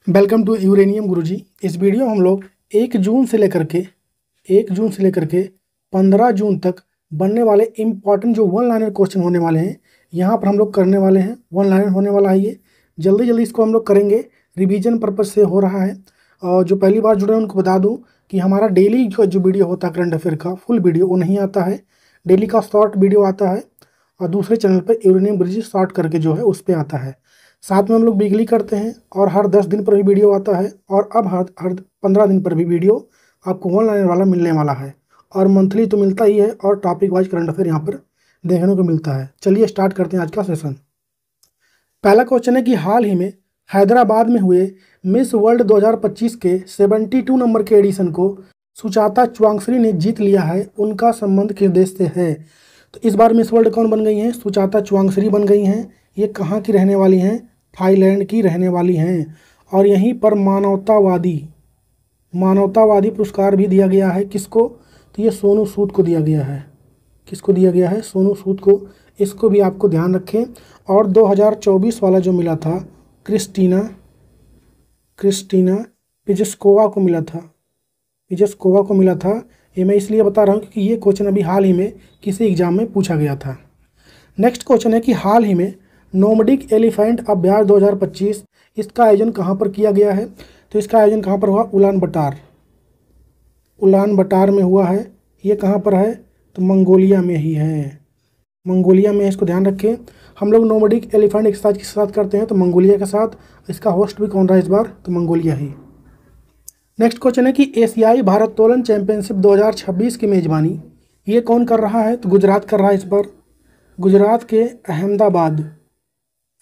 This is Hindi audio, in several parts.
वेलकम टू यूरेनियम गुरुजी। इस वीडियो में हम लोग 1 जून से लेकर के 15 जून तक बनने वाले इम्पॉर्टेंट जो वन लाइनर क्वेश्चन होने वाले हैं यहाँ पर हम लोग करने वाले हैं। वन लाइनर होने वाला है, ये जल्दी इसको हम लोग करेंगे। रिवीजन पर्पज से हो रहा है। और जो पहली बार जुड़े हैं उनको बता दूँ कि हमारा डेली जो वीडियो होता है करंट अफेयर का फुल वीडियो वो नहीं आता है, डेली का शॉर्ट वीडियो आता है और दूसरे चैनल पर यूरेनियम गुरुजी शॉर्ट करके जो है उस पर आता है। साथ में हम लोग वीकली करते हैं और हर 10 दिन पर भी वीडियो आता है और अब हर 15 दिन पर भी वीडियो आपको वन लाइनर वाला मिलने वाला है। और मंथली तो मिलता ही है और टॉपिक वाइज करंट अफेयर यहाँ पर देखने को मिलता है। चलिए स्टार्ट करते हैं आज का सेशन। पहला क्वेश्चन है कि हाल ही में हैदराबाद में हुए मिस वर्ल्ड 2025 के 72 नंबर के एडिशन को सुचाता चुवांगश्री ने जीत लिया है। उनका संबंध किस देश से है? तो इस बार मिस वर्ल्ड कौन बन गई हैं? सुचाता चुवांगश्री बन गई हैं। ये कहाँ की रहने वाली हैं? थाईलैंड की रहने वाली हैं। और यहीं पर मानवतावादी पुरस्कार भी दिया गया है। किसको? तो ये सोनू सूद को दिया गया है। किसको दिया गया है? सोनू सूद को। इसको भी आपको ध्यान रखें। और 2024 वाला जो मिला था क्रिस्टीना पिजेस्कोवा को मिला था। ये मैं इसलिए बता रहा हूँ क्योंकि ये क्वेश्चन अभी हाल ही में किसी एग्जाम में पूछा गया था। नेक्स्ट क्वेश्चन है कि हाल ही में नोमैडिक एलिफेंट अभ्यास 2025 इसका आयोजन कहाँ पर किया गया है? तो इसका आयोजन कहाँ पर हुआ? उलान बटार में हुआ है। ये कहाँ पर है? तो मंगोलिया में ही है। मंगोलिया में, इसको ध्यान रखें। हम लोग नोमैडिक एलिफेंट एक्सरसाइज किसके साथ करते हैं? तो मंगोलिया के साथ। इसका होस्ट भी कौन रहा इस बार? तो मंगोलिया ही। नेक्स्ट क्वेश्चन है कि एशियाई भारोत्तोलन चैंपियनशिप 2026 की मेजबानी ये कौन कर रहा है? तो गुजरात कर रहा है इस बार। गुजरात के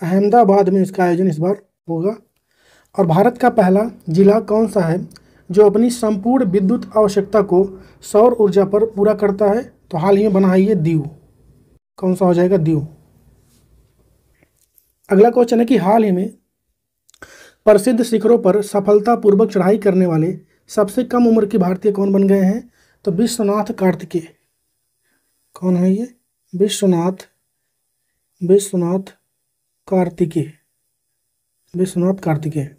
अहमदाबाद में इसका आयोजन इस बार होगा। और भारत का पहला जिला कौन सा है जो अपनी संपूर्ण विद्युत आवश्यकता को सौर ऊर्जा पर पूरा करता है? तो हाल ही में बना है ये दीव। कौन सा हो जाएगा? दीव। अगला क्वेश्चन है कि हाल ही में प्रसिद्ध शिखरों पर सफलतापूर्वक चढ़ाई करने वाले सबसे कम उम्र के भारतीय कौन बन गए हैं? तो विश्वनाथ कार्तिकेय। कौन है ये? विश्वनाथ कार्तिकेय।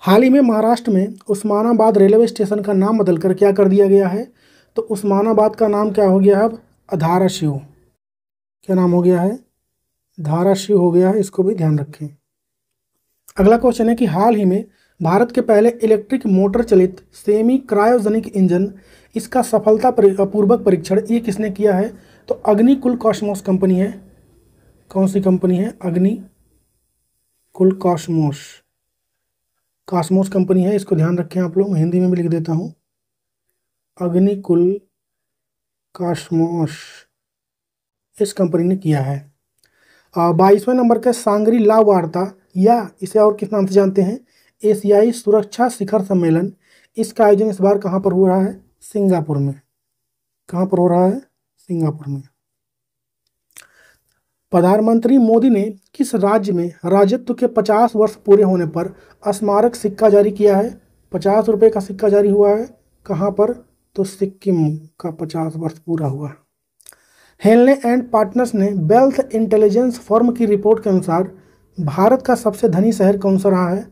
हाल ही में महाराष्ट्र में उस्मानाबाद रेलवे स्टेशन का नाम बदलकर क्या कर दिया गया है? तो उस्मानाबाद का नाम क्या हो गया है अब? धाराशिव। क्या नाम हो गया है? धाराशिव हो गया है। इसको भी ध्यान रखें। अगला क्वेश्चन है कि हाल ही में भारत के पहले इलेक्ट्रिक मोटर चलित सेमी क्रायोजेनिक इंजन इसका सफलतापूर्वक परीक्षण ये किसने किया है? तो अग्निकुल कॉस्मोस कंपनी है। कौन सी कंपनी है? अग्निकुल कॉस्मोस कंपनी है। इसको ध्यान रखें आप लोग। हिंदी में भी लिख देता हूँ, अग्निकुल कॉस्मोस इस कंपनी ने किया है। 22वें नंबर का सांग्री ला वार्ता या इसे और किस नाम से जानते हैं? एशियाई सुरक्षा शिखर सम्मेलन। इसका आयोजन इस बार कहाँ पर हो रहा है? सिंगापुर में। कहाँ पर हो रहा है? सिंगापुर में। प्रधानमंत्री मोदी ने किस राज्य में राजत्व के 50 वर्ष पूरे होने पर स्मारक सिक्का जारी किया है? 50 रुपये का सिक्का जारी हुआ है। कहाँ पर? तो सिक्किम का 50 वर्ष पूरा हुआ। हेनले एंड पार्टनर्स ने वेल्थ इंटेलिजेंस फर्म की रिपोर्ट के अनुसार भारत का सबसे धनी शहर कौन सा रहा है?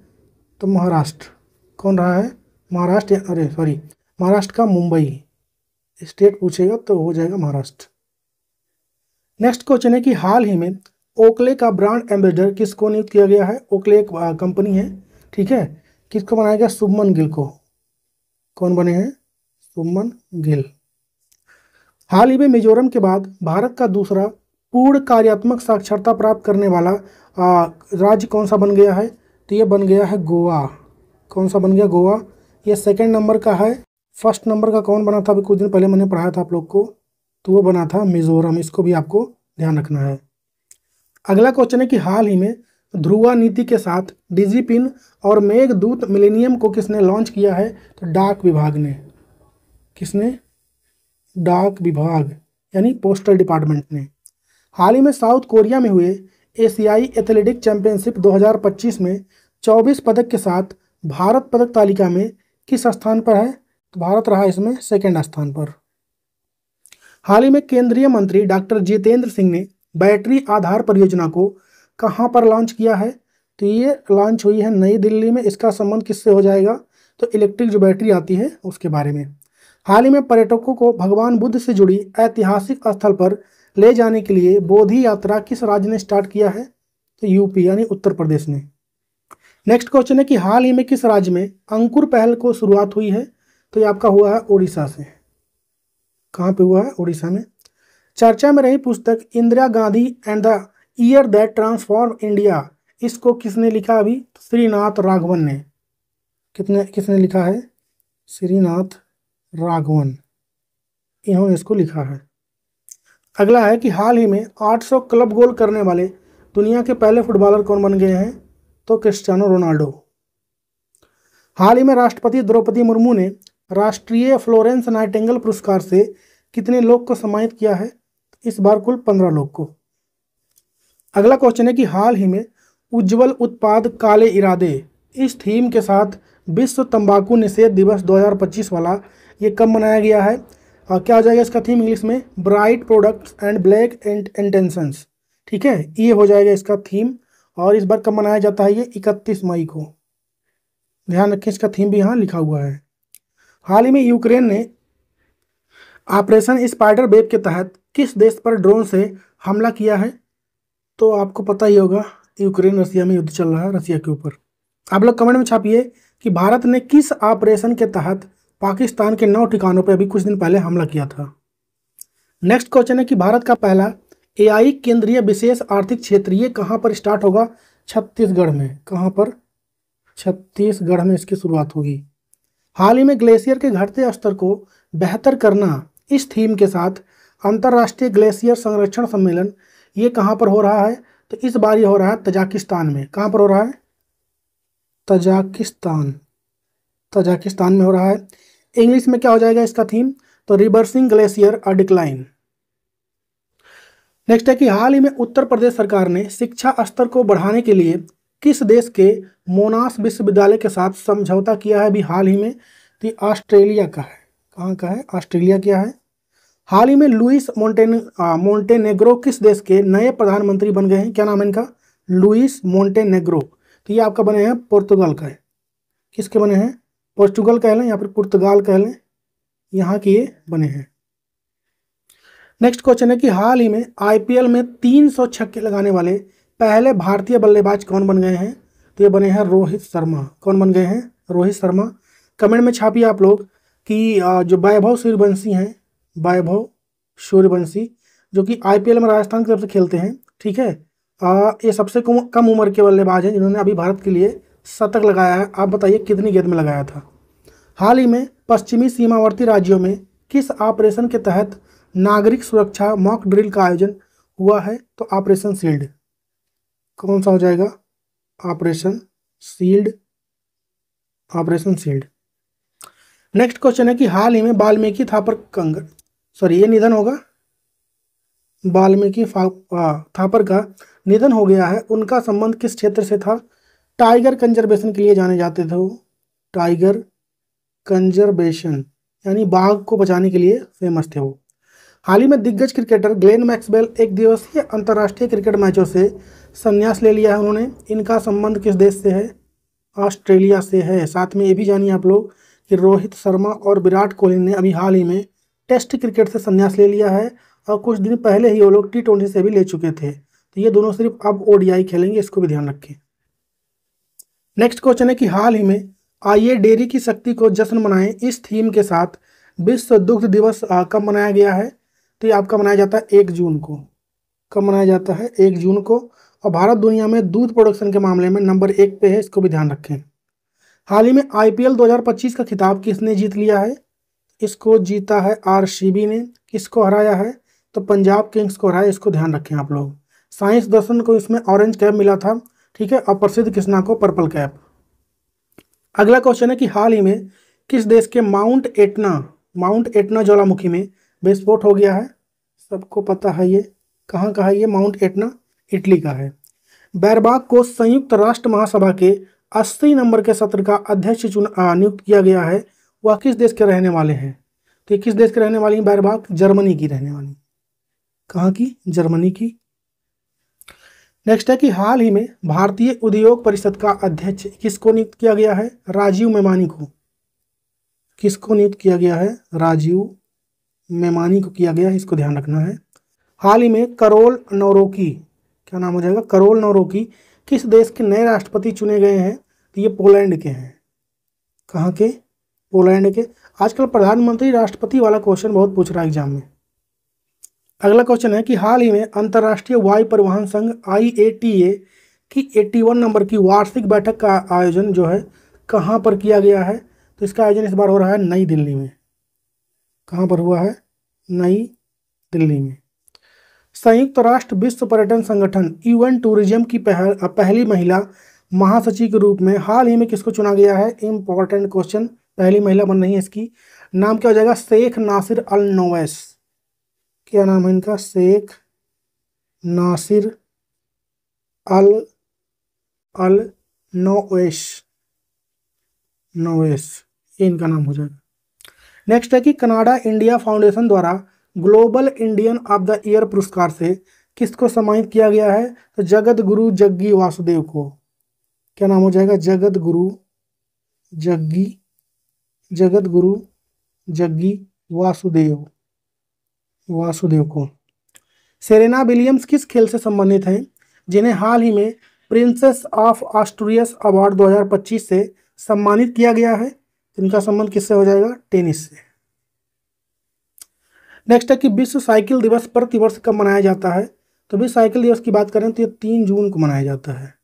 तो महाराष्ट्र। कौन रहा है? महाराष्ट्र का मुंबई। स्टेट पूछेगा तो हो जाएगा महाराष्ट्र। नेक्स्ट क्वेश्चन है कि हाल ही में ओकले का ब्रांड एम्बेसडर किसको नियुक्त किया गया है? ओकले एक कंपनी है, ठीक है। किसको बनाया गया? शुभमन गिल को। कौन बने हैं? शुभमन गिल। हाल ही में मिजोरम के बाद भारत का दूसरा पूर्ण कार्यात्मक साक्षरता प्राप्त करने वाला राज्य कौन सा बन गया है? तो ये बन गया है गोवा। कौन सा बन गया? गोवा। ये सेकंड नंबर का है। फर्स्ट नंबर का कौन बना था? अभी कुछ दिन पहले मैंने पढ़ाया था आप लोग को, तो वो बना था मिजोरम। इसको भी आपको ध्यान रखना है। अगला क्वेश्चन है कि हाल ही में ध्रुवा नीति के साथ डिजिपिन और मेघदूत मिलेनियम को किसने लॉन्च किया है? तो डाक विभाग ने। किसने? डाक विभाग यानी पोस्टल डिपार्टमेंट ने। हाल ही में साउथ कोरिया में हुए एशियाई एथलेटिक चैंपियनशिप 2025 में 24 पदक के साथ भारत पदक तालिका में किस स्थान पर है? तो भारत रहा इसमें सेकंड स्थान पर। हाल ही में केंद्रीय मंत्री डॉक्टर जितेंद्र सिंह ने बैटरी आधार परियोजना को कहां पर लॉन्च किया है? तो ये लॉन्च हुई है नई दिल्ली में। इसका संबंध किससे हो जाएगा? तो इलेक्ट्रिक जो बैटरी आती है उसके बारे में। हाल ही में पर्यटकों को भगवान बुद्ध से जुड़ी ऐतिहासिक स्थल पर ले जाने के लिए बोधि यात्रा किस राज्य ने स्टार्ट किया है? तो यूपी यानी उत्तर प्रदेश ने। नेक्स्ट क्वेश्चन है कि हाल ही में किस राज्य में अंकुर पहल को शुरुआत हुई है? तो ये आपका हुआ है उड़ीसा से। कहाँ पे हुआ है? उड़ीसा में। चर्चा में रही पुस्तक Indira Gandhi and the year that transform India, इसको किसने लिखा? अभी श्रीनाथ राघवन ने। किसने लिखा है? श्रीनाथ राघवन, इन्होंने इसको लिखा है। अगला है कि हाल ही में 800 क्लब गोल करने वाले दुनिया के पहले फुटबॉलर कौन बन गए हैं? तो क्रिस्टियानो रोनाल्डो। हाल ही में राष्ट्रपति द्रौपदी मुर्मू ने राष्ट्रीय फ्लोरेंस नाइटिंगेल पुरस्कार से कितने लोग को सम्मानित किया है? इस बार कुल 15 लोग को। अगला क्वेश्चन है कि हाल ही में उज्जवल उत्पाद काले इरादे, इस थीम के साथ विश्व तंबाकू निषेध दिवस 2025 वाला ये कब मनाया गया है? और क्या हो जाएगा इसका थीम इंग्लिश में? Bright products and black intentions. ठीक है, ये हो जाएगा इसका थीम। और इस बार कब मनाया जाता है? ये 31 मई को। ध्यान रखें, इसका थीम भी यहाँ लिखा हुआ है। हाल ही में यूक्रेन ने ऑपरेशन स्पाइडर वेब के तहत किस देश पर ड्रोन से हमला किया है? तो आपको पता ही होगा, यूक्रेन रसिया में युद्ध चल रहा है, रसिया के ऊपर। आप लोग कमेंट में छापिए कि भारत ने किस ऑपरेशन के तहत पाकिस्तान के 9 ठिकानों पर अभी कुछ दिन पहले हमला किया था। नेक्स्ट क्वेश्चन है कि भारत का पहला एआई केंद्रीय विशेष आर्थिक क्षेत्र ये कहाँ पर स्टार्ट होगा? छत्तीसगढ़ में। कहाँ पर? छत्तीसगढ़ में इसकी शुरुआत होगी। हाल ही में ग्लेशियर के घटते स्तर को बेहतर करना, इस थीम के साथ अंतर्राष्ट्रीय ग्लेशियर संरक्षण सम्मेलन ये कहाँ पर हो रहा है? तो इस बार ये हो रहा है तजाकिस्तान में। कहाँ पर हो रहा है? तजाकिस्तान में हो रहा है। इंग्लिश में क्या हो जाएगा इसका थीम? तो reversing glacier a decline. Next है कि हाल ही में उत्तर प्रदेश सरकार ने शिक्षा स्तर को बढ़ाने के लिए किस देश के मोनाश विश्वविद्यालय के साथ समझौता किया है? अभी हाल ही में तो ऑस्ट्रेलिया का है। कहाँ का है? ऑस्ट्रेलिया क्या है। हाल ही में लुइस मोंटेनेग्रो किस देश के नए प्रधानमंत्री बन गए हैं? क्या नाम है इनका? Luis Montenegro. तो ये आपका बने हैं पुर्तगाल का है। किसके बने हैं? पोर्चुगल कह लें या फिर पुर्तगाल कह लें, यहाँ के ये बने हैं। नेक्स्ट क्वेश्चन है कि हाल ही में आईपीएल में 300 छक्के लगाने वाले पहले भारतीय बल्लेबाज कौन बन गए हैं? तो ये बने हैं रोहित शर्मा। कौन बन गए हैं? रोहित शर्मा। कमेंट में छापिए आप लोग कि जो वैभव सूर्यवंशी हैं, वैभव सूर्यवंशी जो कि आईपीएल में राजस्थान की तरफ से खेलते हैं, ठीक है, ये सबसे कम उम्र के बल्लेबाज हैं जिन्होंने अभी भारत के लिए शतक लगाया है। आप बताइए कितनी गेंद में लगाया था? हाल ही में पश्चिमी सीमावर्ती राज्यों में किस ऑपरेशन के तहत नागरिक सुरक्षा मॉक ड्रिल का आयोजन हुआ है? तो ऑपरेशन शील्ड। कौन सा हो जाएगा? Operation shield. Operation shield. Next question है कि हाल ही में वाल्मीकि ये निधन होगा। वाल्मीकि थापर का निधन हो गया है। उनका संबंध किस क्षेत्र से था? टाइगर कंजर्वेशन के लिए जाने जाते थे वो। टाइगर कंजर्वेशन यानी बाघ को बचाने के लिए फेमस थे वो। हाल ही में दिग्गज क्रिकेटर ग्लेन मैक्सवेल एक दिवसीय अंतर्राष्ट्रीय क्रिकेट मैचों से संन्यास ले लिया है उन्होंने। इनका संबंध किस देश से है? ऑस्ट्रेलिया से है। साथ में ये भी जानिए आप लोग कि रोहित शर्मा और विराट कोहली ने अभी हाल ही में टेस्ट क्रिकेट से संन्यास ले लिया है और कुछ दिन पहले ही वो लोग T20 से भी ले चुके थे। तो ये दोनों सिर्फ अब ODI खेलेंगे, इसको भी ध्यान रखें। नेक्स्ट क्वेश्चन है कि हाल ही में आइए डेयरी की शक्ति को जश्न मनाएं, इस थीम के साथ विश्व दुग्ध दिवस कब मनाया गया है? तो ये आपका मनाया जाता है 1 जून को। कब मनाया जाता है? 1 जून को। और भारत दुनिया में दूध प्रोडक्शन के मामले में नंबर 1 पे है, इसको भी ध्यान रखें। हाल ही में IPL 2025 का खिताब किसने जीत लिया है? इसको जीता है RCB ने। किसको हराया है? तो पंजाब किंग्स को हराया, इसको ध्यान रखें आप लोग। साइंस दर्शन को इसमें ऑरेंज कैप मिला था, ठीक है, और प्रसिद्ध कृष्णा को पर्पल कैप। अगला क्वेश्चन है कि हाल ही में किस देश के माउंट एटना ज्वालामुखी में विस्फोट हो गया है? सबको पता है ये। कहाँ का है ये माउंट एटना? इटली का है। बैरबाक को संयुक्त राष्ट्र महासभा के 80 नंबर के सत्र का अध्यक्ष नियुक्त किया गया है। वह किस देश के रहने वाले हैं? तो किस देश के रहने वाली हैं बैरबाक? जर्मनी की रहने वाली। कहाँ की? जर्मनी की। नेक्स्ट है कि हाल ही में भारतीय उद्योग परिषद का अध्यक्ष किसको नियुक्त किया गया है? राजीव मेमानी को। किसको नियुक्त किया गया है? राजीव मेमानी को किया गया है, इसको ध्यान रखना है। हाल ही में करोल नौरोकी, क्या नाम हो जाएगा? करोल नौरोकी किस देश के नए राष्ट्रपति चुने गए हैं? तो ये पोलैंड के हैं। कहाँ के? पोलैंड के। आजकल प्रधानमंत्री राष्ट्रपति वाला क्वेश्चन बहुत पूछ रहा है एग्जाम में। अगला क्वेश्चन है कि हाल ही में अंतर्राष्ट्रीय वायु परिवहन संघ IATA की 81 नंबर की वार्षिक बैठक का आयोजन जो है कहाँ पर किया गया है? तो इसका आयोजन इस बार हो रहा है नई दिल्ली में। कहाँ पर हुआ है? नई दिल्ली में। संयुक्त राष्ट्र विश्व पर्यटन संगठन UN टूरिज्म की पहली महिला महासचिव के रूप में हाल ही में किसको चुना गया है? इंपॉर्टेंट क्वेश्चन, पहली महिला बन रही है, इसकी नाम क्या हो जाएगा? शेख नासिर अल नोवैस। क्या नाम है इनका? शेख नासिर अल अल नोवैस, ये इनका नाम हो जाएगा। नेक्स्ट है कि कनाडा इंडिया फाउंडेशन द्वारा global Indian of the year पुरस्कार से किसको सम्मानित किया गया है? तो जगत गुरु जग्गी वासुदेव को। क्या नाम हो जाएगा? जगत गुरु जग्गी वासुदेव को। सेरेना विलियम्स किस खेल से संबंधित हैं जिन्हें हाल ही में प्रिंसेस ऑफ ऑस्ट्रियस अवार्ड 2025 से सम्मानित किया गया है? इनका संबंध किससे हो जाएगा? टेनिस से। नेक्स्ट है कि विश्व साइकिल दिवस प्रतिवर्ष कब मनाया जाता है? तो विश्व साइकिल दिवस की बात करें तो ये 3 जून को मनाया जाता है।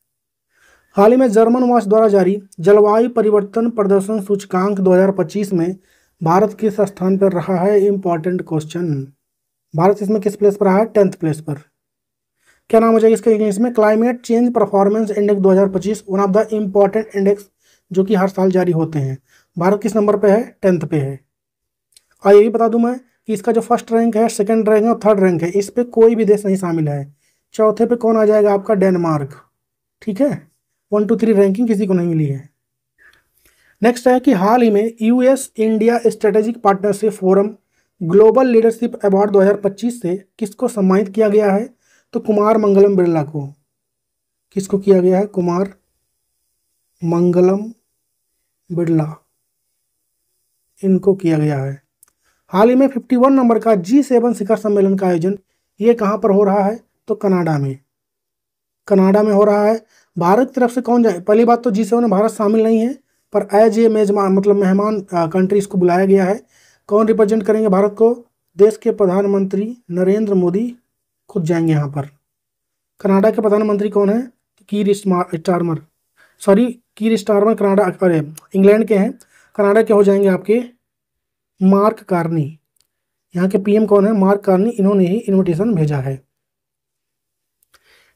हाल ही में जर्मन वॉच द्वारा जारी जलवायु परिवर्तन प्रदर्शन सूचकांक 2025 में भारत किस स्थान पर रहा है? Important question. भारत इसमें किस प्लेस पर रहा है? 10th प्लेस पर। क्या नाम हो जाएगा इसका इंग्लिश में? Climate change performance index 2025, one of the important index जो कि हर साल जारी होते हैं। भारत किस नंबर पे है? 10th पे है। और ये भी बता दूं मैं कि इसका जो फर्स्ट रैंक है, सेकंड रैंक है और थर्ड रैंक है, इस पे कोई भी देश नहीं शामिल है। चौथे पे कौन आ जाएगा? आपका डेनमार्क। ठीक है, 1 to 3 रैंकिंग किसी को नहीं मिली है। नेक्स्ट है कि हाल ही में US India strategic partnership forum global leadership award 2025 से किसको सम्मानित किया गया है? तो कुमार मंगलम बिरला को। किसको किया गया है? कुमार मंगलम बिरला, इनको किया गया है। हाल ही में 51 नंबर का G7 शिखर सम्मेलन का आयोजन ये कहाँ पर हो रहा है? तो कनाडा में। कनाडा में हो रहा है। भारत की तरफ से कौन जाए? पहली बात तो G7 में भारत शामिल नहीं है, पर एज ए मेजबान मतलब मेहमान कंट्री इसको बुलाया गया है। कौन रिप्रेजेंट करेंगे भारत को? देश के प्रधानमंत्री नरेंद्र मोदी खुद जाएंगे यहाँ पर। कनाडा के प्रधानमंत्री कौन है? कीर स्टारमर कनाडा, अरे इंग्लैंड के हैं। कनाडा के हो जाएंगे आपके मार्क कार्नी। यहाँ के PM कौन है? मार्क कार्नी, इन्होंने ही इन्विटेशन भेजा है।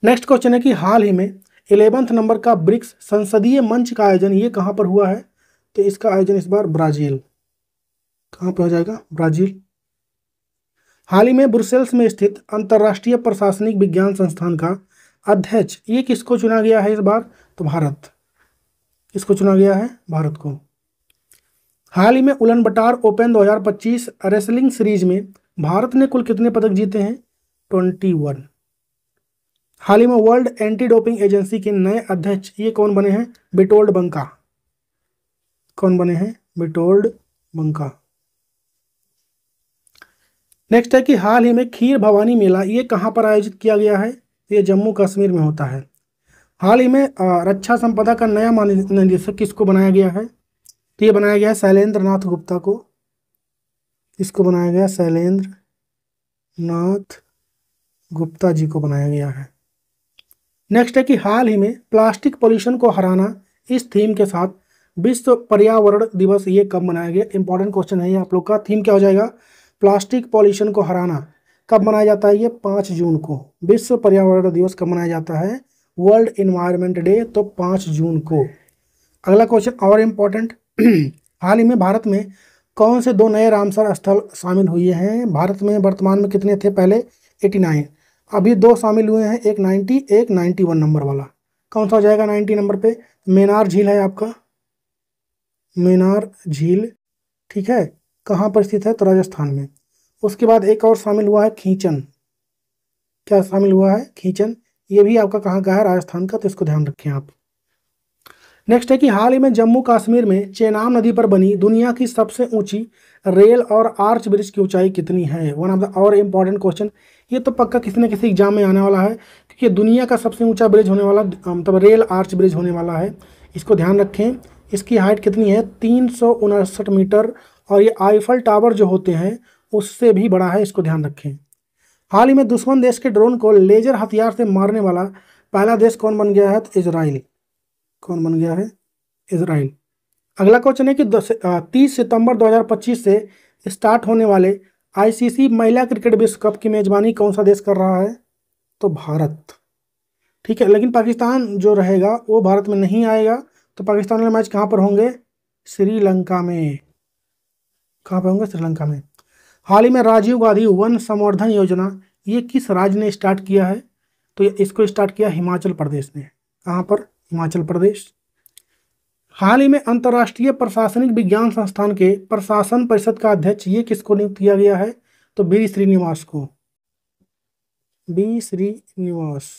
नेक्स्ट क्वेश्चन है कि हाल ही में 11th नंबर का ब्रिक्स संसदीय मंच का आयोजन ये कहाँ पर हुआ है? तो इसका आयोजन इस बार ब्राजील। कहाँ पे हो जाएगा? ब्राजील। हाल ही में ब्रुसेल्स में स्थित अंतर्राष्ट्रीय प्रशासनिक विज्ञान संस्थान का अध्यक्ष ये किसको चुना गया है इस बार? तो भारत। किसको चुना गया है? भारत को। हाल ही में उलन बटार ओपन 2025 रेसलिंग सीरीज में भारत ने कुल कितने पदक जीते हैं? 21। हाल ही में वर्ल्ड एंटी डोपिंग एजेंसी के नए अध्यक्ष ये कौन बने हैं? बिटोल्ड बंका। कौन बने हैं? बिटोल्ड बंका। नेक्स्ट है कि हाल ही में खीर भवानी मेला ये कहाँ पर आयोजित किया गया है? ये जम्मू कश्मीर में होता है। हाल ही में रक्षा संपदा का नया महानिदेशक किसको बनाया गया है? तो ये बनाया गया है शैलेंद्र नाथ गुप्ता को। इसको बनाया गया शैलेंद्र नाथ गुप्ता जी को बनाया गया है। नेक्स्ट है कि हाल ही में प्लास्टिक पॉल्यूशन को हराना इस थीम के साथ विश्व पर्यावरण दिवस ये कब मनाया गया? इंपॉर्टेंट क्वेश्चन है ये आप लोग का। थीम क्या हो जाएगा? प्लास्टिक पॉल्यूशन को हराना। कब मनाया जाता है? ये 5 जून को। विश्व पर्यावरण दिवस कब मनाया जाता है? वर्ल्ड इन्वायरमेंट डे, तो 5 जून को। अगला क्वेश्चन और इम्पोर्टेंट, हाल ही में भारत में कौन से 2 नए रामसर स्थल शामिल हुए हैं? भारत में वर्तमान में कितने थे? पहले 89, अभी 2 शामिल हुए हैं, एक 90 एक 91 नंबर वाला। कौन सा हो जाएगा 90 नंबर पे? मेनार झील है आपका, मेनार झील। ठीक है, कहाँ पर स्थित है? तो राजस्थान में। उसके बाद एक और शामिल हुआ है खींचन। क्या शामिल हुआ है? खींचन। ये भी आपका कहाँ का है, राजस्थान का, तो इसको ध्यान रखें आप। नेक्स्ट है कि हाल ही में जम्मू कश्मीर में चेनाब नदी पर बनी दुनिया की सबसे ऊंची रेल और आर्च ब्रिज की ऊंचाई कितनी है। वन ऑफ द और इम्पॉर्टेंट क्वेश्चन, ये तो पक्का किसी न किसी एग्जाम में आने वाला है, क्योंकि दुनिया का सबसे ऊंचा ब्रिज होने वाला, मतलब रेल आर्च ब्रिज होने वाला है, इसको ध्यान रखें। इसकी हाइट कितनी है, 359 मीटर, और ये आईफल टावर जो होते हैं उससे भी बड़ा है, इसको ध्यान रखें। हाल ही में दुश्मन देश के ड्रोन को लेजर हथियार से मारने वाला पहला देश कौन बन गया है, तो इजराइल। कौन बन गया है, इजराइल। अगला क्वेश्चन है कि 30 सितंबर 2025 से स्टार्ट होने वाले आईसीसी महिला क्रिकेट विश्व कप की मेजबानी कौन सा देश कर रहा है, तो भारत। ठीक है, लेकिन पाकिस्तान जो रहेगा वो भारत में नहीं आएगा, तो पाकिस्तान वाले मैच कहाँ पर होंगे, श्रीलंका में। कहाँ पर होंगे, श्रीलंका में। हाल ही में राजीव गांधी वन संवर्धन योजना ये किस राज्य ने स्टार्ट किया है, तो इसको स्टार्ट किया हिमाचल प्रदेश ने। कहाँ पर, हिमाचल प्रदेश। हाल ही में अंतर्राष्ट्रीय प्रशासनिक विज्ञान संस्थान के प्रशासन परिषद का अध्यक्ष ये किसको नियुक्त किया गया है, तो बी श्रीनिवास को, बी श्रीनिवास।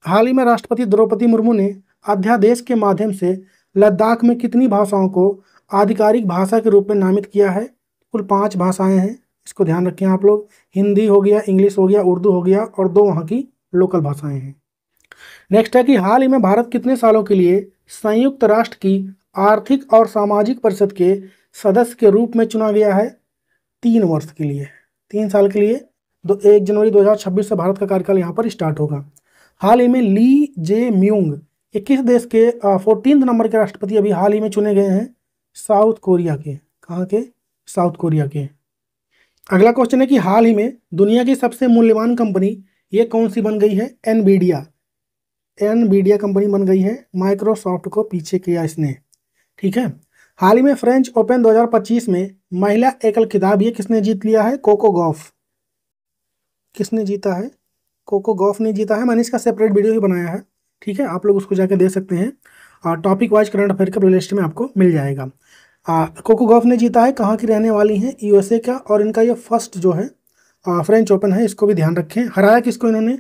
हाल ही में राष्ट्रपति द्रौपदी मुर्मू ने अध्यादेश के माध्यम से लद्दाख में कितनी भाषाओं को आधिकारिक भाषा के रूप में नामित किया है, कुल 5 भाषाएं हैं, इसको ध्यान रखें आप लोग। हिंदी हो गया, इंग्लिश हो गया, उर्दू हो गया, और 2 वहाँ की लोकल भाषाएं हैं। नेक्स्ट है कि हाल ही में भारत कितने सालों के लिए संयुक्त राष्ट्र की आर्थिक और सामाजिक परिषद के सदस्य के रूप में चुना गया है, 3 वर्ष के लिए, 3 साल के लिए। 1 जनवरी 2026 से भारत का कार्यकाल यहाँ पर स्टार्ट होगा। हाल ही में ली जे म्यूंग 21 देश के 14 नंबर के राष्ट्रपति अभी हाल ही में चुने गए हैं, साउथ कोरिया के। कहाँ के, साउथ कोरिया के। अगला क्वेश्चन है कि हाल ही में दुनिया की सबसे मूल्यवान कंपनी ये कौन सी बन गई है, एनवीडिया। एनवीडिया कंपनी बन गई है, माइक्रोसॉफ्ट को पीछे किया इसने। ठीक है। हाल ही में फ्रेंच ओपन 2025 में महिला एकल खिताब ये किसने जीत लिया है, कोको गॉफ। किसने जीता है, कोको गॉफ ने जीता है। मैंने इसका सेपरेट वीडियो भी बनाया है, ठीक है, आप लोग उसको जाके देख सकते हैं। टॉपिक वाइज करंट अफेयर का प्लेलिस्ट में आपको मिल जाएगा। कोको गॉफ ने जीता है, कहाँ की रहने वाली हैं, यूएसए का, और इनका ये फर्स्ट जो है फ्रेंच ओपन है, इसको भी ध्यान रखें। हराया किसको इन्होंने,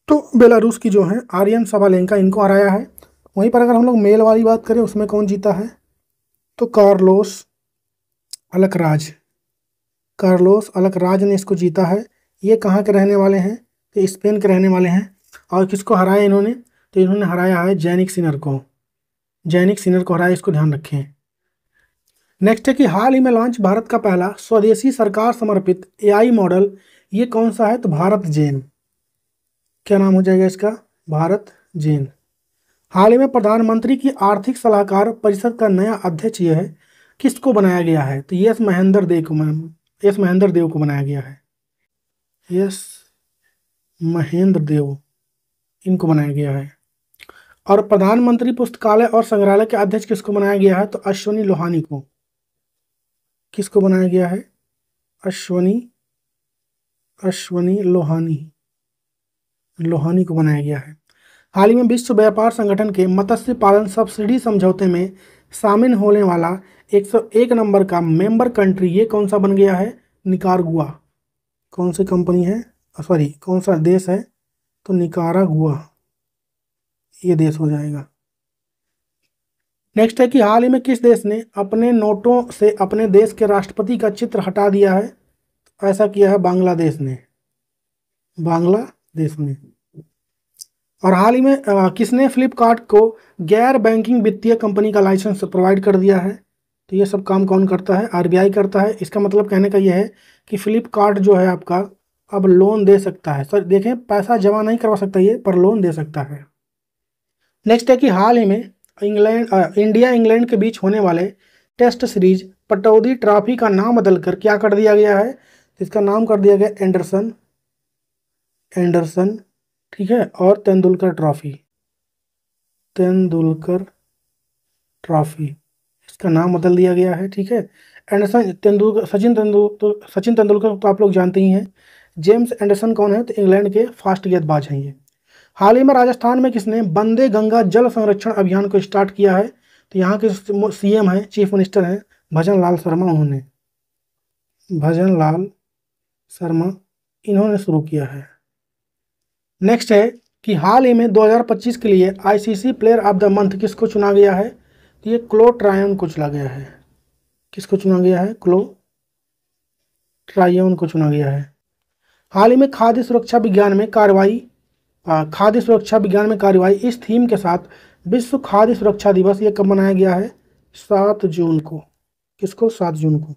तो बेलारूस की जो है आर्यन सबालेंका, इनको हराया है। वहीं पर अगर हम लोग मेल वाली बात करें उसमें कौन जीता है, तो कार्लोस अलकराज। कार्लोस अलकराज ने इसको जीता है। ये कहाँ के रहने वाले हैं, तो स्पेन के रहने वाले हैं। और किसको हराया इन्होंने, तो इन्होंने हराया है जैनिक सिनर को। जैनिक सिनर को हराया, इसको ध्यान रखें। नेक्स्ट है कि हाल ही में लॉन्च भारत का पहला स्वदेशी सरकार समर्पित एआई मॉडल ये कौन सा है, तो भारत जेन। क्या नाम हो जाएगा इसका, भारत जेन। हाल ही में प्रधानमंत्री की आर्थिक सलाहकार परिषद का नया अध्यक्ष यह है, किसको बनाया गया है, तो यस महेंद्र देव को बनाया गया है। यस महेंद्र देव, इनको बनाया गया है। और प्रधानमंत्री पुस्तकालय और संग्रहालय के अध्यक्ष किसको बनाया गया है, तो अश्वनी लोहानी को। किसको बनाया गया है, अश्वनी लोहानी को बनाया गया है। हाल ही में विश्व व्यापार संगठन के मत्स्य पालन सब्सिडी समझौते में शामिल होने वाला 101 नंबर का मेंबर कंट्री ये कौन सा बन गया है, निकारागुआ। कौन सी कंपनी है, सॉरी कौन सा देश है, तो निकारागुआ ये देश हो जाएगा। नेक्स्ट है कि हाल ही में किस देश ने अपने नोटों से अपने देश के राष्ट्रपति का चित्र हटा दिया है, ऐसा किया है बांग्लादेश ने। और हाल ही में किसने फ्लिपकार्ट को गैर बैंकिंग वित्तीय कंपनी का लाइसेंस प्रोवाइड कर दिया है, तो ये सब काम कौन करता है, आरबीआई करता है। इसका मतलब कहने का ये है कि फ्लिपकार्ट जो है आपका अब लोन दे सकता है। सर देखें, पैसा जमा नहीं करवा सकता ये, पर लोन दे सकता है। नेक्स्ट है कि हाल ही में इंडिया इंग्लैंड के बीच होने वाले टेस्ट सीरीज पटौदी ट्रॉफी का नाम बदलकर क्या कर दिया गया है, इसका नाम कर दिया गया एंडरसन, ठीक है, और तेंदुलकर ट्रॉफी इसका नाम बदल दिया गया है। ठीक है, एंडरसन सचिन तेंदुलकर तो आप लोग जानते ही हैं। जेम्स एंडरसन कौन है, तो इंग्लैंड के फास्ट गेंदबाज हैं ये। हाल ही में राजस्थान में किसने वंदे गंगा जल संरक्षण अभियान को स्टार्ट किया है, तो यहाँ के सीएम हैं, चीफ मिनिस्टर हैं भजन लाल शर्मा, इन्होंने शुरू किया है। नेक्स्ट है कि हाल ही में 2025 के लिए ICC player of the month किसको चुना गया है? तो ये क्लो ट्रायन को चुना गया है। किसको चुना गया है? क्लो ट्रायन को चुना गया है। हाल ही में खाद्य सुरक्षा विज्ञान में कार्रवाई इस थीम के साथ विश्व खाद्य सुरक्षा दिवस ये कब मनाया गया है? 7 जून को। किसको? 7 जून को।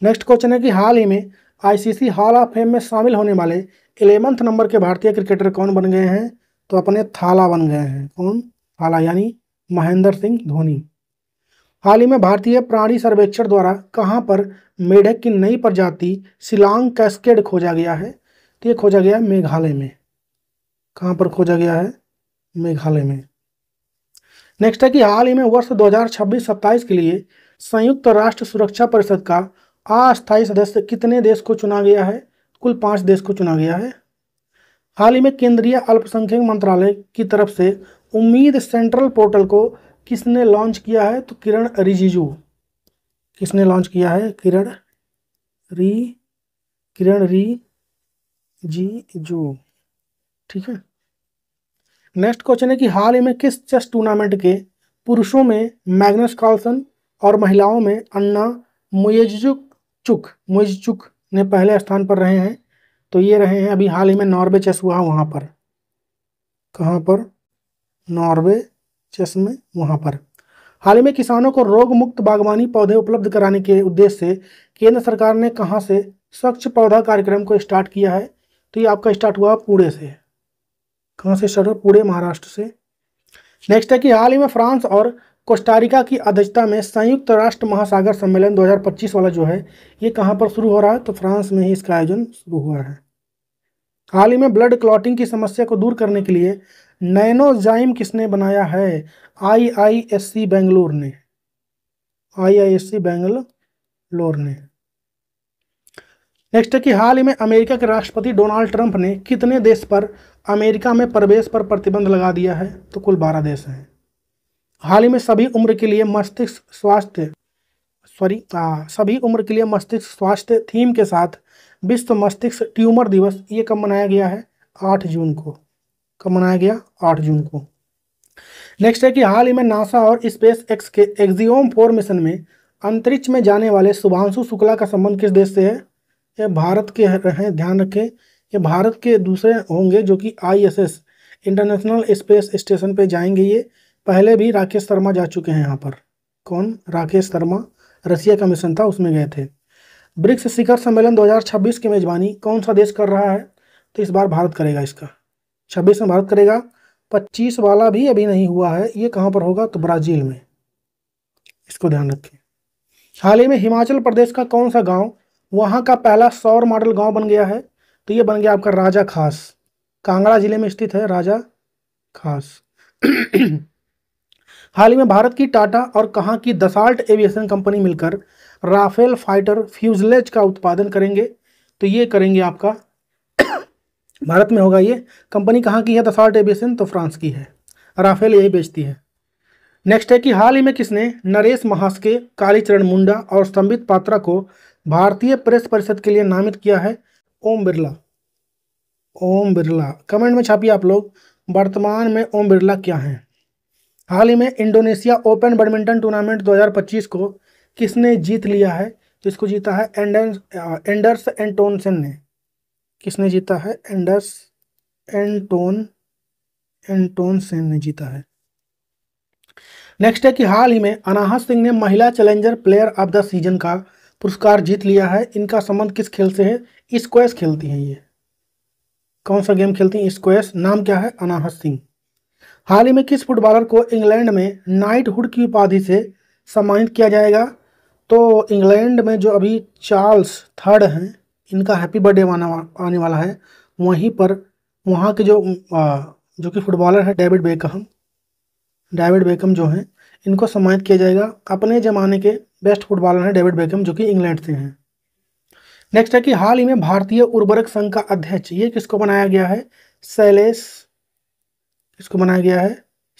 नेक्स्ट क्वेश्चन है कि हाल ही में आईसीसी हॉल ऑफ फेम में शामिल होने वाले 11वें नंबर के भारतीय क्रिकेटर कौन बन गए हैं? तो अपने थाला बन गए हैं। कौन? थाला यानी महेंद्र सिंह धोनी। हाल ही में भारतीय प्राणी सर्वेक्षण द्वारा कहां पर मेढक की नई प्रजाति शिलांग कैस्केड खोजा गया है? तो ये खोजा गया मेघालय में। कहां पर खोजा गया है? मेघालय में। नेक्स्ट है कि हाल ही में वर्ष 2026-27 के लिए संयुक्त राष्ट्र सुरक्षा परिषद का अस्थायी सदस्य कितने देश को चुना गया है? कुल 5 देश को चुना गया है। हाल ही में केंद्रीय अल्पसंख्यक मंत्रालय की तरफ से उम्मीद सेंट्रल पोर्टल को किसने लॉन्च किया है? तो किरण रिजिजू। किसने लॉन्च किया है? किरण रिजिजू। ठीक है। नेक्स्ट क्वेश्चन है कि हाल ही में किस चेस टूर्नामेंट के पुरुषों में मैग्नस कार्लसन और महिलाओं में अन्ना मुइज़चुक ने पहले स्थान पर रहे हैं? तो ये रहे हैं अभी हाल ही में नॉर्वे चेस हुआ वहां पर। कहां पर? नॉर्वे चेस में, वहां पर। हाल ही में किसानों को रोग मुक्त बागवानी पौधे उपलब्ध कराने के उद्देश्य से केंद्र सरकार ने कहां से स्वच्छ पौधा कार्यक्रम को स्टार्ट किया है? तो ये आपका स्टार्ट हुआ पुणे से। कहां से स्टार्ट हुआ? पुणे, महाराष्ट्र से। नेक्स्ट है कि हाल ही में फ्रांस और कोस्टारिका की अध्यक्षता में संयुक्त राष्ट्र महासागर सम्मेलन 2025 वाला जो है ये कहां पर शुरू हो रहा है? तो फ्रांस में ही इसका आयोजन शुरू हुआ है। हाल ही में ब्लड क्लॉटिंग की समस्या को दूर करने के लिए नैनोजाइम किसने बनाया है? आईआईएससी बेंगलोर ने। आईआईएससी बेंगलोर ने। नेक्स्ट है कि हाल ही में अमेरिका के राष्ट्रपति डोनाल्ड ट्रंप ने कितने देश पर अमेरिका में प्रवेश पर प्रतिबंध लगा दिया है? तो कुल 12 देश हैं। हाल ही में सभी उम्र के लिए मस्तिष्क स्वास्थ्य थीम के साथ विश्व मस्तिष्क ट्यूमर दिवस ये कब मनाया गया है? 8 जून को। कब मनाया गया? 8 जून को। नेक्स्ट है कि हाल ही में नासा और स्पेस एक्स के एक्सियोम 4 मिशन में अंतरिक्ष में जाने वाले शुभांशु शुक्ला का संबंध किस देश से है? ये भारत के हैं, ध्यान रखें। ये भारत के दूसरे होंगे जो कि आईएसएस इंटरनेशनल स्पेस स्टेशन पे जाएंगे। ये पहले भी राकेश शर्मा जा चुके हैं यहाँ पर। कौन? राकेश शर्मा, रसिया का मिशन था उसमें गए थे। ब्रिक्स शिखर सम्मेलन 2026 की मेजबानी कौन सा देश कर रहा है? तो इस बार भारत करेगा। इसका 26 में भारत करेगा। 25 वाला भी अभी नहीं हुआ है। ये कहाँ पर होगा? तो ब्राजील में। इसको ध्यान रखें। हाल ही में हिमाचल प्रदेश का कौन सा गांव वहां का पहला सौर मॉडल गांव बन गया है? तो ये बन गया आपका राजा खास। कांगड़ा जिले में स्थित है राजा खास। हाल ही में भारत की टाटा और कहां की दसाल्ट एविएशन कंपनी मिलकर राफेल फाइटर फ्यूजलेज का उत्पादन करेंगे? तो ये करेंगे आपका भारत में होगा। ये कंपनी कहाँ की है? दसाल्ट एविएशन, तो फ्रांस की है। राफेल यही बेचती है। नेक्स्ट है कि हाल ही में किसने नरेश महास्के, कालीचरण मुंडा और संबित पात्रा को भारतीय प्रेस परिषद के लिए नामित किया है? ओम बिरला। ओम बिरला। कमेंट में छापिए आप लोग वर्तमान में ओम बिरला क्या हैं। हाल ही में इंडोनेशिया ओपन बैडमिंटन टूर्नामेंट 2025 को किसने जीत लिया है? तो इसको जीता है एंडर्स एंटोनसन ने। किसने जीता है? एंडर्स एंटोनसन ने जीता है। नेक्स्ट है कि हाल ही में अनाहत सिंह ने महिला challenger player of the season का पुरस्कार जीत लिया है। इनका संबंध किस खेल से है? स्क्वैश खेलती हैं ये। कौन सा गेम खेलती हैं? स्क्वैश। नाम क्या है? अनाहत सिंह। हाल ही में किस फुटबॉलर को इंग्लैंड में नाइटहुड की उपाधि से सम्मानित किया जाएगा? तो इंग्लैंड में जो अभी चार्ल्स थर्ड हैं, इनका हैप्पी बर्थडे आने वाला है। वहीं पर वहाँ के जो कि फुटबॉलर है डेविड बेकम जो हैं, इनको सम्मानित किया जाएगा। अपने ज़माने के बेस्ट फुटबॉलर हैं डेविड बेकम, जो कि इंग्लैंड से हैं। नेक्स्ट है कि हाल ही में भारतीय उर्वरक संघ का अध्यक्ष ये किसको बनाया गया है?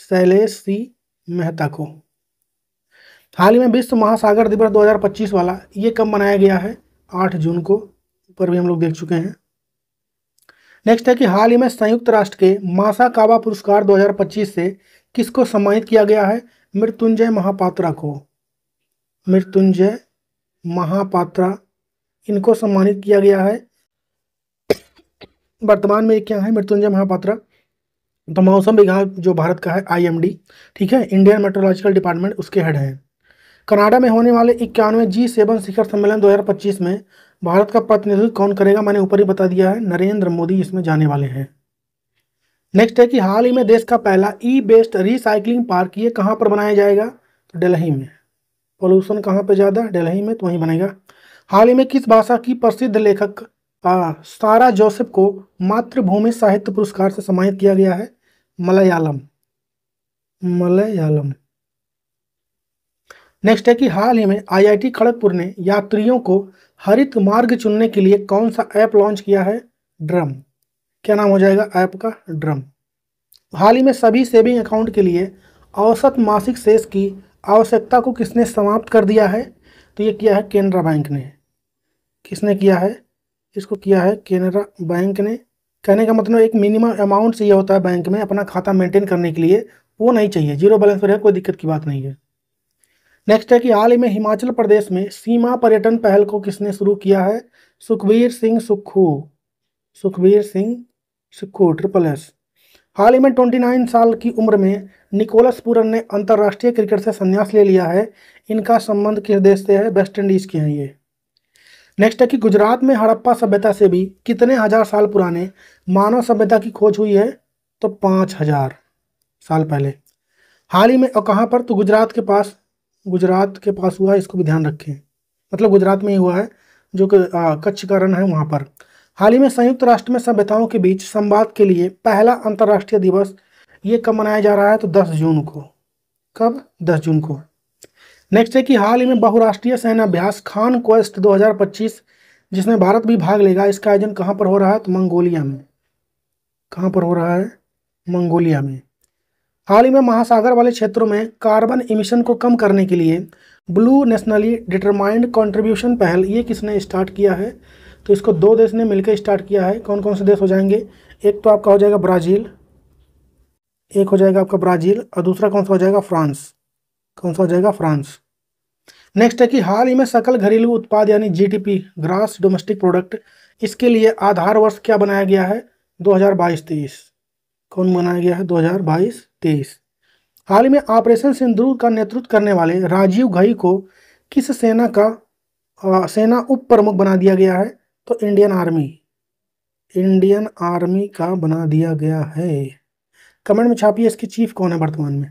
शैलेश सी मेहता को। हाल ही में विश्व महासागर दिवस 2025 वाला ये कब मनाया गया है? 8 जून को। ऊपर भी हम लोग देख चुके हैं। नेक्स्ट है कि हाल ही में संयुक्त राष्ट्र के मासाकावा पुरस्कार 2025 से किसको सम्मानित किया गया है? मृत्युंजय महापात्रा को। मृत्युंजय महापात्रा, इनको सम्मानित किया गया है। वर्तमान में क्या है मृत्युंजय महापात्रा? तो मौसम विभाग जो भारत का है, IMD, ठीक है, इंडियन मेट्रोलॉजिकल डिपार्टमेंट, उसके हेड हैं। कनाडा में होने वाले 91वें G7 शिखर सम्मेलन 2025 में भारत का प्रतिनिधित्व कौन करेगा? मैंने ऊपर ही बता दिया है, नरेंद्र मोदी इसमें जाने वाले हैं। नेक्स्ट है कि हाल ही में देश का पहला ई-बेस्ड रिसाइकलिंग पार्क ये कहाँ पर बनाया जाएगा? तो दिल्ली में। पोल्यूशन कहाँ पे ज़्यादा? दिल्ली में, तो वहीं बनेगा। हाल ही में किस भाषा की प्रसिद्ध लेखक सारा जोसेफ को मातृभूमि साहित्य पुरस्कार से सम्मानित किया गया है? मलयालम। मलयालम। नेक्स्ट है कि हाल ही में IIT खड़गपुर ने यात्रियों को हरित मार्ग चुनने के लिए कौन सा ऐप लॉन्च किया है? ड्रम। क्या नाम हो जाएगा ऐप का? ड्रम। हाल ही में सभी सेविंग अकाउंट के लिए औसत मासिक शेष की आवश्यकता को किसने समाप्त कर दिया है? तो ये किया है केनरा बैंक ने। किसने किया है? इसको किया है केनरा बैंक ने। कहने का मतलब एक मिनिमम अमाउंट चाहिए होता है बैंक में अपना खाता मेंटेन करने के लिए, वो नहीं चाहिए, जीरो बैलेंस पर है, कोई दिक्कत की बात नहीं है। नेक्स्ट है कि हाल ही में हिमाचल प्रदेश में सीमा पर्यटन पहल को किसने शुरू किया है? सुखबीर सिंह सुक्खू। सुखबीर सिंह सुक्खू, SSS। हाल ही में 29 साल की उम्र में निकोलस पूरन ने अंतर्राष्ट्रीय क्रिकेट से संन्यास ले लिया है। इनका संबंध किस देश से है? वेस्ट इंडीज के हैं ये। नेक्स्ट है कि गुजरात में हड़प्पा सभ्यता से भी कितने हजार साल पुराने मानव सभ्यता की खोज हुई है? तो 5000 साल पहले। हाल ही में, और कहाँ पर? तो गुजरात के पास हुआ है, इसको भी ध्यान रखें, मतलब गुजरात में ही हुआ है, जो कि कच्छ का रण है वहाँ पर। हाल ही में संयुक्त राष्ट्र में सभ्यताओं के बीच संवाद के लिए पहला अंतर्राष्ट्रीय दिवस ये कब मनाया जा रहा है? तो 10 जून को। कब? 10 जून को। नेक्स्ट है कि हाल ही में बहुराष्ट्रीय सैन्य अभ्यास खान क्वेस्ट 2025 जिसमें भारत भी भाग लेगा, इसका आयोजन कहाँ पर हो रहा है? तो मंगोलिया में। कहाँ पर हो रहा है? मंगोलिया में। हाल ही में महासागर वाले क्षेत्रों में कार्बन इमिशन को कम करने के लिए ब्लू नेशनली डिटरमाइंड कंट्रीब्यूशन पहल ये किसने स्टार्ट किया है? तो इसको 2 देश ने मिलकर स्टार्ट किया है। कौन कौन से देश हो जाएंगे? एक तो आपका हो जाएगा ब्राज़ील, एक हो जाएगा आपका ब्राज़ील, और दूसरा कौन सा हो जाएगा? फ्रांस। कौन सा हो जाएगा? फ्रांस। नेक्स्ट है कि हाल ही में सकल घरेलू उत्पाद यानी GDP, ग्रास डोमेस्टिक प्रोडक्ट, इसके लिए आधार वर्ष क्या बनाया गया है? 2022-23। कौन बनाया गया है? 2022-23। हाल ही में ऑपरेशन सिंदूर का नेतृत्व करने वाले राजीव घई को किस सेना उप प्रमुख बना दिया गया है? तो इंडियन आर्मी का बना दिया गया है। कमेंट में छापिए इसकी चीफ कौन है वर्तमान में।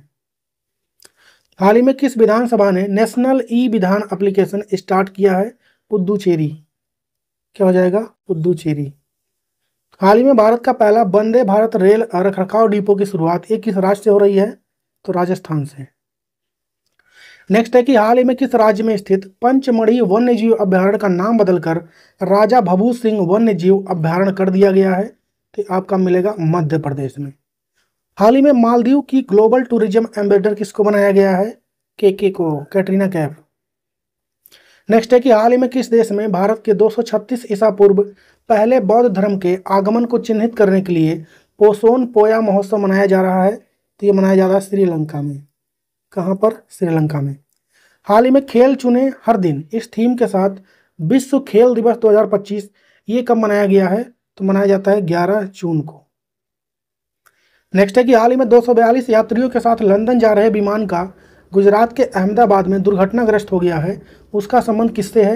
हाल ही में किस विधानसभा ने नेशनल ई विधान एप्लीकेशन स्टार्ट किया है? पुद्दुचेरी। क्या हो जाएगा? पुद्दुचेरी। हाल ही में भारत का पहला वंदे भारत रेल रखरखाव डिपो की शुरुआत ये किस राज्य से हो रही है? तो राजस्थान से। नेक्स्ट है कि हाल ही में किस राज्य में स्थित पंचमढ़ी वन्य जीव अभ्यारण्य का नाम बदलकर राजा भभू सिंह वन्य जीव अभ्यारण्य कर दिया गया है? तो आपका मिलेगा मध्य प्रदेश में। हाल ही में मालदीव की ग्लोबल टूरिज्म एम्बेसडर किसको बनाया गया है? के को, कैटरीना कैफ। नेक्स्ट है कि हाल ही में किस देश में भारत के 236 ईसा पूर्व पहले बौद्ध धर्म के आगमन को चिन्हित करने के लिए पोसोन पोया महोत्सव मनाया जा रहा है? तो ये मनाया जा रहा है श्रीलंका में। कहाँ पर? श्रीलंका में। हाल ही में खेल चुने हर दिन इस थीम के साथ विश्व खेल दिवस 2025 ये कब मनाया गया है? तो मनाया जाता है 11 जून को। नेक्स्ट है कि हाल ही में 242 यात्रियों के साथ लंदन जा रहे विमान का गुजरात के अहमदाबाद में दुर्घटनाग्रस्त हो गया है। उसका संबंध किससे है?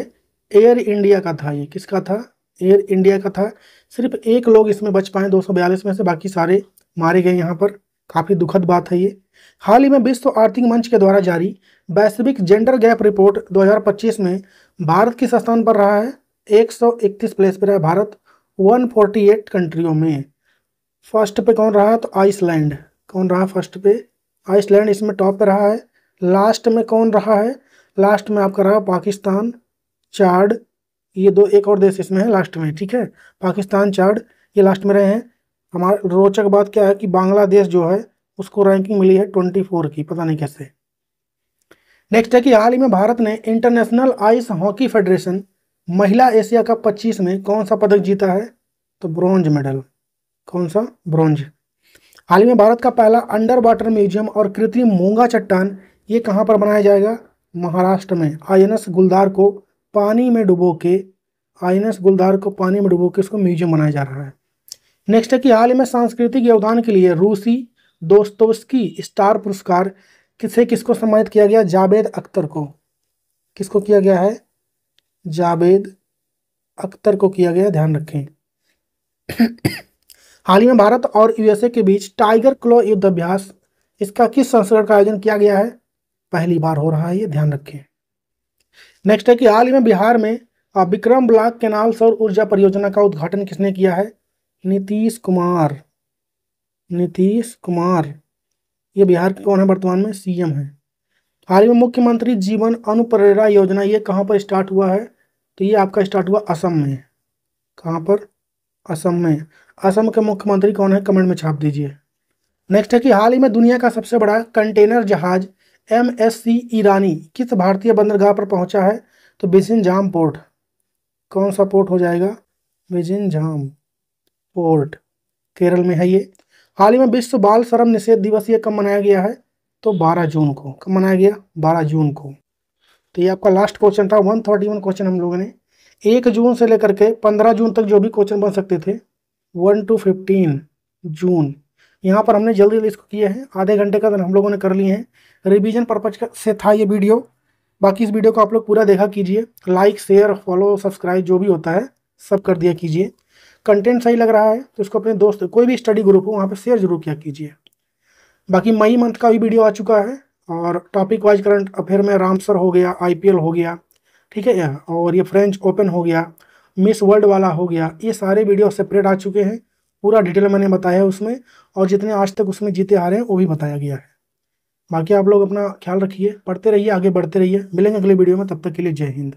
एयर इंडिया का था। ये किसका था? एयर इंडिया का था। सिर्फ एक लोग इसमें बच पाए 242 में से, बाकी सारे मारे गए यहाँ पर। काफ़ी दुखद बात है ये। हाल ही में विश्व आर्थिक मंच के द्वारा जारी वैश्विक जेंडर गैप रिपोर्ट 2025 में भारत किस स्थान पर रहा है? 131 प्लेस पर है भारत 148 कंट्रियों में। फर्स्ट पे कौन रहा? तो आइसलैंड। कौन रहा फर्स्ट पे? आइसलैंड इसमें टॉप पे रहा है। लास्ट में कौन रहा है? लास्ट में आपका रहा पाकिस्तान, चाड, ये दो, एक और देश इसमें है लास्ट में, ठीक है, पाकिस्तान, चाड, ये लास्ट में रहे हैं। हमारा रोचक बात क्या है कि बांग्लादेश जो है उसको रैंकिंग मिली है 24 की, पता नहीं कैसे। नेक्स्ट है कि हाल ही में भारत ने इंटरनेशनल आइस हॉकी फेडरेशन महिला एशिया कप 25 में कौन सा पदक जीता है? तो ब्रॉन्ज मेडल। कौन सा? ब्रॉन्ज। हाल ही में भारत का पहला अंडर वाटर म्यूजियम और कृत्रिम मूंगा चट्टान ये कहाँ पर बनाया जाएगा? महाराष्ट्र में। आईएनएस गुलदार को पानी में डुबो के इसको म्यूजियम बनाया जा रहा है। नेक्स्ट है कि हाल ही में सांस्कृतिक योगदान के लिए रूसी दोस्तोव्स्की स्टार पुरस्कार किसको सम्मानित किया गया? जावेद अख्तर को। किसको किया गया है? जावेद अख्तर को किया गया, ध्यान रखें। हाल ही में भारत और यूएसए के बीच टाइगर क्लॉ युद्ध अभ्यास, इसका किस संस्करण का आयोजन किया गया है? पहली बार हो रहा है, ये ध्यान रखें। नेक्स्ट है कि हाल ही में बिहार में विक्रम ब्लॉक केनाल सौर ऊर्जा परियोजना का उद्घाटन किसने किया है? नीतीश कुमार। ये बिहार के कौन है? वर्तमान में सीएम है। हाल ही में मुख्यमंत्री जीवन अनुप्रेरणा योजना ये कहाँ पर स्टार्ट हुआ है? तो ये आपका स्टार्ट हुआ असम में। कहाँ पर? असम में। असम के मुख्यमंत्री कौन है? कमेंट में छाप दीजिए। नेक्स्ट है कि हाल ही में दुनिया का सबसे बड़ा कंटेनर जहाज MSC ईरानी किस भारतीय बंदरगाह पर पहुंचा है? तो विजिंजाम पोर्ट। कौन सा पोर्ट हो जाएगा? विजिंजाम पोर्ट, केरल में है ये। हाल ही में विश्व बाल श्रम निषेध दिवस ये कब मनाया गया है? तो 12 जून को। कब मनाया गया? 12 जून को। तो ये आपका लास्ट क्वेश्चन था। 131 क्वेश्चन हम लोगों ने 1 जून से लेकर के 15 जून तक जो भी क्वेश्चन बन सकते थे 1 to 15 जून, यहाँ पर हमने जल्दी इसको किए हैं। आधे घंटे का हम लोगों ने कर लिए हैं। रिवीजन पर्पज से था ये वीडियो। बाकी इस वीडियो को आप लोग पूरा देखा कीजिए। लाइक, शेयर, फॉलो, सब्सक्राइब जो भी होता है सब कर दिया कीजिए। कंटेंट सही लग रहा है तो इसको अपने दोस्त, कोई भी स्टडी ग्रुप हो वहाँ पे शेयर जरूर किया कीजिए। बाकी मई मंथ का भी वीडियो आ चुका है और टॉपिक वाइज करंट अफेयर में रामसर हो गया, IPL हो गया, ठीक है, और ये फ्रेंच ओपन हो गया, मिस वर्ल्ड वाला हो गया, ये सारे वीडियो सेपरेट आ चुके हैं। पूरा डिटेल मैंने बताया है उसमें, और जितने आज तक उसमें जीते आ रहे हैं वो भी बताया गया है। बाकी आप लोग अपना ख्याल रखिए, पढ़ते रहिए, आगे बढ़ते रहिए। मिलेंगे अगले वीडियो में, तब तक के लिए जय हिंद।